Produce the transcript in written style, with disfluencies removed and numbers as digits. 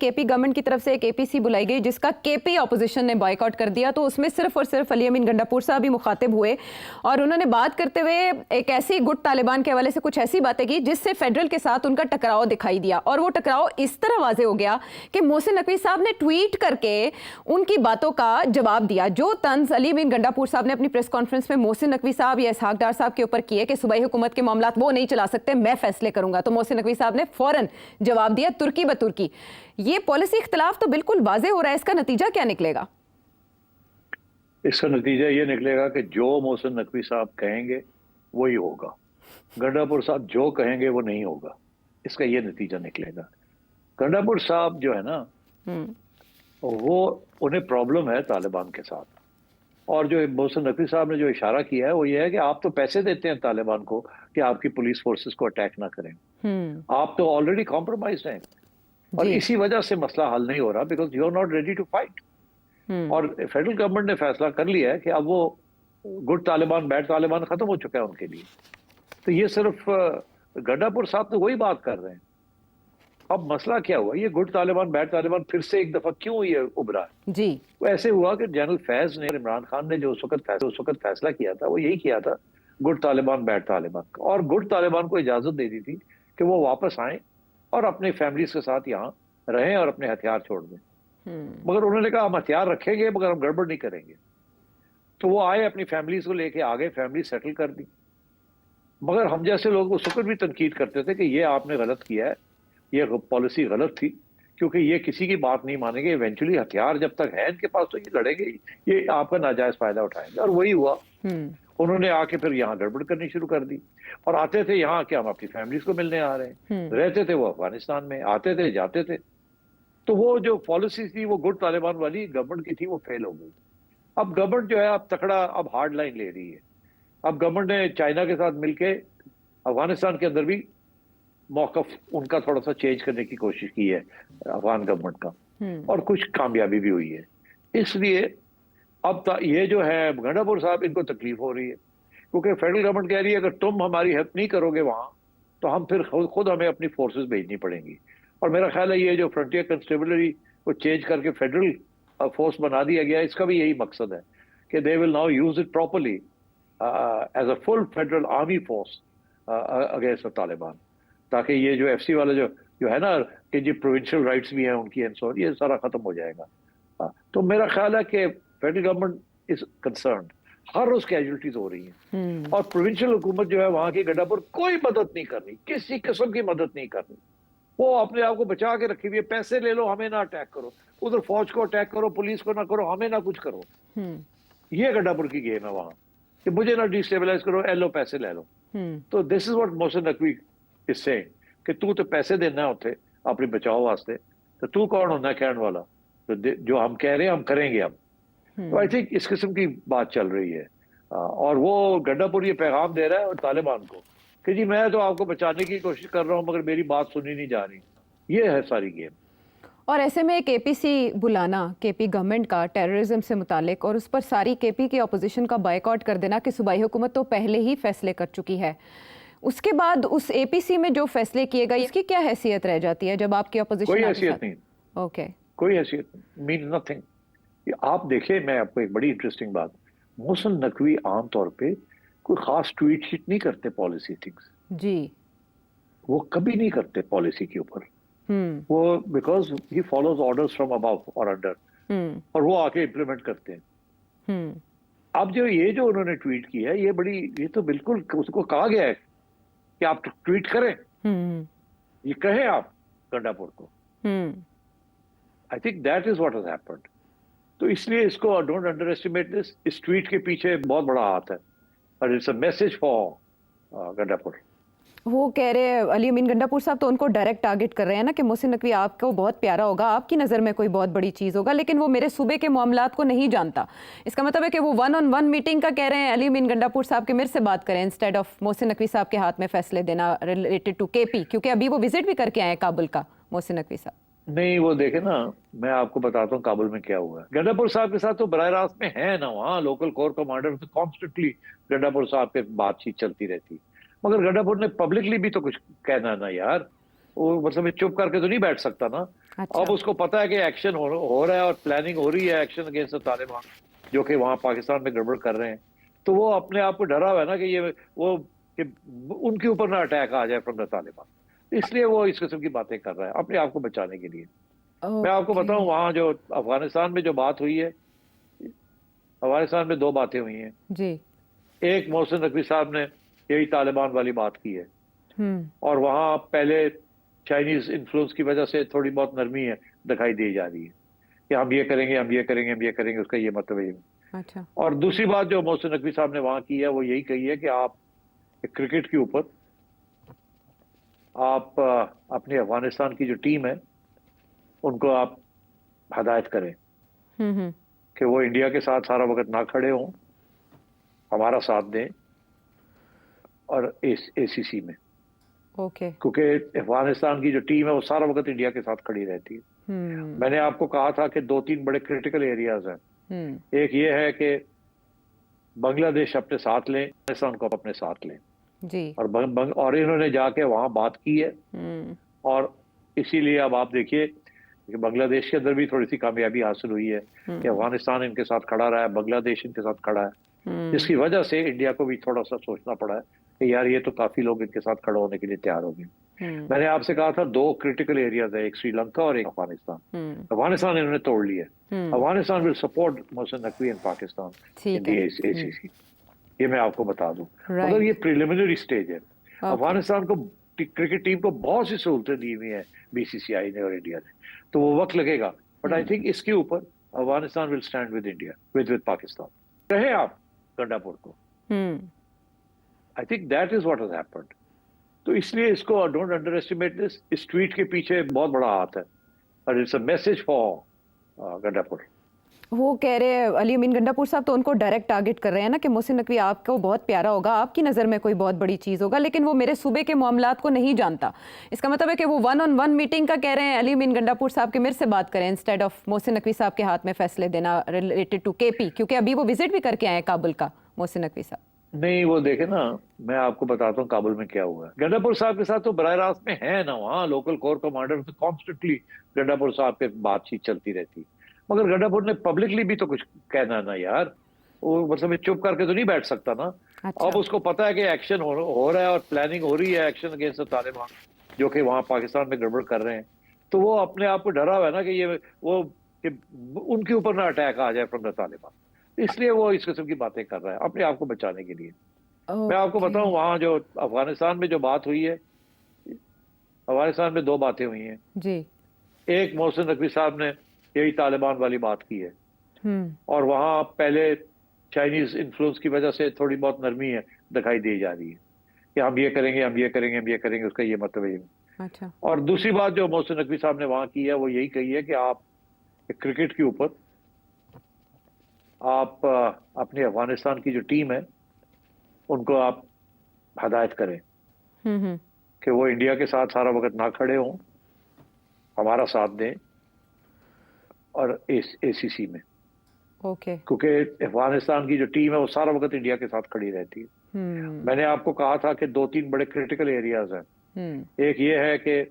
KP government की तरफ से एक एपीसी बुलाई गई जिसका केपी ऑपोजिशन ने बॉयकॉट कर दिया, तो उसमें सिर्फ और सिर्फ अली अमीन गंडापुर साहब ही मुखातिब हुए और उन्होंने बात करते हुए एक ऐसी गुट तालिबान के हवाले से कुछ ऐसी बातें की जिससे फेडरल के साथ उनका टकराव दिखाई दिया। और वो टकराव इस तरह वाजे हो गया कि मोहसिन नकवी साहब ने ट्वीट करके उनकी बातों का जवाब दिया। जो तंज अली अमीन गंडापुर साहब ने अपनी प्रेस कॉन्फ्रेंस में मोहसिन नकवी साहब या इसहाक डार साहब के ऊपर किए कि सूबाई हुकूमत के मामलात वो नहीं चला सकते, मैं फैसले करूंगा, तो मोहसिन नकवी साहब ने फौरन जवाब दिया तुर्की ब तुर्की। ये पॉलिसी इख्तिलाफ तो बिल्कुल वाजे हो रहा है, इसका नतीजा क्या निकलेगा? इसका नतीजा ये निकलेगा कि जो मोहसिन नकवी साहब कहेंगे वही होगा, गंडापुर साहब जो कहेंगे वो नहीं होगा। इसका ये नतीजा निकलेगा। गंडापुर साहब जो है ना, वो उन्हें प्रॉब्लम है तालिबान के साथ, और जो मोहसिन नकवी साहब ने जो इशारा किया है वो ये है कि आप तो पैसे देते हैं तालिबान को कि आपकी पुलिस फोर्सेस को अटैक ना करें, आप तो ऑलरेडी कॉम्प्रोमाइज हैं और इसी वजह से मसला हल नहीं हो रहा, because you are not ready to fight. और फेडरल गवर्नमेंट ने फैसला कर लिया है कि अब वो गुड तालिबान बैड तालिबान खत्म हो चुका है उनके लिए। तो ये सिर्फ गंडापुर साहब तो वही बात कर रहे हैं। अब मसला क्या हुआ, ये गुड तालिबान बैड तालिबान फिर से एक दफा क्यों ये उभरा है जी? वो ऐसे हुआ कि जनरल फैज ने, इमरान खान ने जो उस वक्त फैसला किया था वो यही किया था, गुड तालिबान बैड तालिबान, और गुड तालिबान को इजाजत दे दी थी कि वो वापस आए और अपने फैमिलीज के साथ यहाँ रहें और अपने हथियार छोड़ दें। मगर उन्होंने कहा हम हथियार रखेंगे मगर हम गड़बड़ नहीं करेंगे। तो वो आए, अपनी फैमिलीज को लेके आ गए, फैमिली सेटल कर दी। मगर हम जैसे लोग उस वक्त भी तनकीद करते थे कि ये आपने गलत किया है, ये पॉलिसी गलत थी, क्योंकि ये किसी की बात नहीं मानेंगे, इवेंचुअली हथियार जब तक है इनके पास तो ये लड़ेंगे, ये आपका नाजायज फायदा उठाएंगे। और वही हुआ। उन्होंने आके फिर यहाँ गड़बड़ करनी शुरू कर दी और आते थे यहाँ कि हम अपनी फैमिलीज को मिलने आ रहे हैं, रहते थे वो अफगानिस्तान में, आते थे जाते थे। तो वो जो पॉलिसी थी वो गुड तालिबान वाली गवर्नमेंट की थी, वो फेल हो गई। अब गवर्नमेंट जो है अब तकड़ा, अब हार्ड लाइन ले रही है। अब गवर्नमेंट ने चाइना के साथ मिलके अफगानिस्तान के अंदर भी मौकफ उनका थोड़ा सा चेंज करने की कोशिश की है अफगान गवर्नमेंट का, और कुछ कामयाबी भी हुई है। इसलिए अब ये जो है गंडापुर साहब, इनको तकलीफ हो रही है क्योंकि फेडरल गवर्नमेंट कह रही है अगर तुम हमारी हेल्प नहीं करोगे वहां तो हम फिर खुद हमें अपनी फोर्सेस भेजनी पड़ेंगी। और मेरा ख्याल है ये जो फ्रंटियर कंस्टेबलरी को चेंज करके फेडरल फोर्स बना दिया गया, इसका भी यही मकसद है कि they will now use it properly as a full federal army force against Taliban, ताकि ये जो एफसी वाला जो है ना कि जो प्रोविंशियल राइट्स भी हैं उनकी एंड सो, ये सारा खत्म हो जाएगा। तो मेरा ख्याल है कि फेडरल गवर्नमेंट इज कंसर्न्ड, हर रोज कैजुअलिटीज हो रही हैं और प्रोविंशियल हुकूमत जो है वहां की गंडापुर कोई मदद नहीं कर रही, किसी किस्म की मदद नहीं कर रही। वो अपने आप को बचा के रखी हुई है, पैसे ले लो हमें ना अटैक करो, उधर फौज को अटैक करो, पुलिस को ना करो, हमें ना कुछ करो। ये गंडापुर की गेम है वहां कि मुझे ना डिस्टेबलाइज करो, लो पैसे ले लो। तो this is what Mohsin Naqvi is saying कि तू तो पैसे देना होते अपने बचाव वास्ते, तो तू कौन होना कहने वाला, तो जो हम कह रहे हैं हम करेंगे अब। तो आई थिंक इस किस्म की बात चल रही है और वो गंडापुर ये पैगाम दे रहा है और तालिबान को कि जी मैं तो आपको बचाने की कोशिश कर रहा हूं मगर मेरी बात सुनी नहीं जा रही। ये है सारी गेम। और ऐसे में एक केपीसी बुलाना केपी गवर्नमेंट का टेररिज्म से मुतालिक और उस पर सारी केपी की अपोजिशन का बायकॉट कर देना कि सूबाई हुकूमत तो पहले ही फैसले कर चुकी है, उसके बाद उस एपीसी में जो फैसले किए गए इसकी क्या हैसियत रह जाती है जब आपकी अपोजिशन? कोई हैसियत नहीं। ओके, कोई हैसियत नहीं, मीन नथिंग। आप देखिए, मैं आपको एक बड़ी इंटरेस्टिंग बात, मोहसिन नकवी आमतौर पे कोई खास ट्वीट शीट नहीं करते पॉलिसी थिंग्स जी, वो कभी नहीं करते पॉलिसी के ऊपर। वो because he follows orders from above और अंडर और वो आके इम्प्लीमेंट करते हैं। अब जो उन्होंने ट्वीट किया है ये तो बिल्कुल उसको कहा गया है कि आप ट्वीट करें, ये कहें आप गंडापुर को। आई think that is what has happened. तो इसलिए इसको डोंट अंडर एस्टिमेट दिस, इस ट्वीट के पीछे बहुत बड़ा हाथ है और it's a message for Gandapur. वो कह रहे हैं अली अमीन गंडापुर साहब तो उनको डायरेक्ट टारगेट कर रहे हैं ना कि मोहसिन नकवी आपको बहुत प्यारा होगा, आपकी नज़र में कोई बहुत बड़ी चीज़ होगा, लेकिन वो मेरे सूबे के मामलात को नहीं जानता। इसका मतलब है कि वो 1-on-1 मीटिंग का कह रहे हैं अली अमीन गंडापुर साहब के मेरे से बात करें इंस्टेड ऑफ मोहसिन नकवी साहब के हाथ में फैसले देना रिलेटेड टू केपी, क्योंकि अभी वो विजिट भी करके आए काबुल का मोहसिन नकवी साहब। नहीं, वो देखे ना, मैं आपको बताता हूँ काबुल में क्या हुआ। गंडापुर साहब के साथ तो बराह रास्त में है ना, वहाँ लोकल कोर कमांडर तो कॉन्स्टेंटली गंडापुर साहब के बातचीत चलती रहती, मगर गंडापुर ने पब्लिकली भी तो कुछ कहना ना यार, वो मतलब चुप करके तो नहीं बैठ सकता ना। अच्छा। अब उसको पता है कि एक्शन हो रहा है और प्लानिंग हो रही है एक्शन अगेंस्ट तालिबान, जो कि वहां पाकिस्तान में गड़बड़ कर रहे हैं। तो वो अपने आप को डरा हुआ है ना कि ये वो कि उनके ऊपर ना अटैक आ जाए फ्रॉम द तालिबान, इसलिए वो इस किस्म की बातें कर रहा है अपने आप को बचाने के लिए। मैं आपको ओके। बताऊं, वहां जो अफगानिस्तान में जो बात हुई है, अफगानिस्तान में दो बातें हुई हैं। जी। एक, मोहसिन नकवी साहब ने यही तालिबान वाली बात की है, हम्म। और वहां पहले चाइनीज इन्फ्लुएंस की वजह से थोड़ी बहुत नरमी है दिखाई दी जा रही है कि हम ये करेंगे, हम ये करेंगे, हम ये करेंगे, उसका ये मतलब है। अच्छा। और दूसरी बात जो मोहसिन नकवी साहब ने वहां की है, वो यही कही है कि आप क्रिकेट के ऊपर आप अपनी अफगानिस्तान की जो टीम है उनको आप हदायत करें हम्म। कि वो इंडिया के साथ सारा वक्त ना खड़े हों, हमारा साथ दें, और एसीसी में, ओके। क्योंकि अफगानिस्तान की जो टीम है वो सारा वक्त इंडिया के साथ खड़ी रहती है। हम्म। मैंने आपको कहा था कि दो तीन बड़े क्रिटिकल एरियाज हैं। हम्म। एक ये है कि बांग्लादेश अपने साथ लें, अफगानिस्तान को अपने साथ लें, जी। और और इन्होंने जाके वहां बात की है। हम्म। और इसीलिए अब आप देखिए कि बांग्लादेश के अंदर भी थोड़ी सी कामयाबी हासिल हुई है कि हम्म। अफगानिस्तान इनके साथ खड़ा रहा है, बांग्लादेश इनके साथ खड़ा है, हम्म। जिसकी वजह से इंडिया को भी थोड़ा सा सोचना पड़ा है कि यार ये तो काफी लोग इनके साथ खड़े होने के लिए तैयार हो गए। हम्म। मैंने आपसे कहा था दो क्रिटिकल एरियाज है, एक श्रीलंका और एक अफगानिस्तान। हम्म। अफगानिस्तान इन्होंने तोड़ लिया है। हम्म। अफगानिस्तान विल सपोर्ट मोहसिन नकवी इन पाकिस्तान इन ठीक दी है। एसीसी। ये मैं आपको बता दूं, मगर ये राइट। प्रिलिमिनरी स्टेज है। ओके। अफगानिस्तान को क्रिकेट टीम को बहुत सी सहूलतें दी हुई है बीसीसीआई ने और इंडिया ने, तो वो वक्त लगेगा। But I hmm. थिंक इसके ऊपर Afghanistan will stand with India, with Pakistan. कहें आप गंडापुर को, hmm. I think that is what has happened. तो इसलिए इसको डोंट अंडर एस्टिमेट दिस। इस ट्वीट के पीछे बहुत बड़ा हाथ है, और it's a message for Gandapur. वो कह रहे हैं अली अमीन गंडापुर साहब, तो उनको डायरेक्ट टारगेट कर रहे हैं ना कि मोहसिन नकवी आपको बहुत प्यारा होगा, आपकी नज़र में कोई बहुत बड़ी चीज़ होगा, लेकिन वो मेरे सूबे के मामलात को नहीं जानता। इसका मतलब है कि वो 1-on-1 मीटिंग का कह रहे हैं अली अमीन गंडापुर साहब के मेरे से बात करें इंस्टेड ऑफ मोहसिन नकवी साहब के हाथ में फैसले देना रिलेटेड टू केपी, क्योंकि अभी वो विजिट भी करके आए हैं काबुल का मोहसिन नकवी साहब। नहीं, वो देखे ना, मैं आपको बताता हूँ काबुल में क्या हुआ है। गंडापुर साहब के साथ तो बराह रास्त में है ना, वहाँ लोकल कोर कमांडर तो कॉन्स्टेंटली गंडापुर साहब के बातचीत चलती रहती है। मगर गंडापुर ने पब्लिकली भी तो कुछ कहना है ना यार, वो मतलब ये चुप करके तो नहीं बैठ सकता ना। अब अच्छा। उसको पता है कि एक्शन हो रहा है और प्लानिंग हो रही है एक्शन अगेंस्ट तालिबान, जो कि वहाँ पाकिस्तान में गड़बड़ कर रहे हैं। तो वो अपने आप को डरा हुआ है ना कि ये वो कि उनके ऊपर ना अटैक आ जाए फ्रॉम द तालिबान, इसलिए वो इस किस्म की बातें कर रहा है अपने आप को बचाने के लिए। मैं आपको ओके। बताऊं, वहां जो अफगानिस्तान में जो बात हुई है, अफगानिस्तान में दो बातें हुई हैं। जी। एक, मोहसिन नकवी साहब ने यही तालिबान वाली बात की है, हम्म। और वहां पहले चाइनीज इन्फ्लुएंस की वजह से थोड़ी बहुत नरमी है दिखाई दी जा रही है कि हम ये करेंगे, हम ये करेंगे, हम ये करेंगे, उसका ये मतलब है। अच्छा। और दूसरी बात जो मोहसिन नकवी साहब ने वहां की है, वो यही कही है कि आप क्रिकेट के ऊपर आप अपनी अफगानिस्तान की जो टीम है उनको आप हदायत करें हम्म। कि वो इंडिया के साथ सारा वक्त ना खड़े हों, हमारा साथ दें, और एसीसी में, ओके। क्योंकि अफगानिस्तान की जो टीम है वो सारा वक्त इंडिया के साथ खड़ी रहती है। हम्म। मैंने आपको कहा था कि दो तीन बड़े क्रिटिकल एरियाज हैं। हम्म। एक ये है कि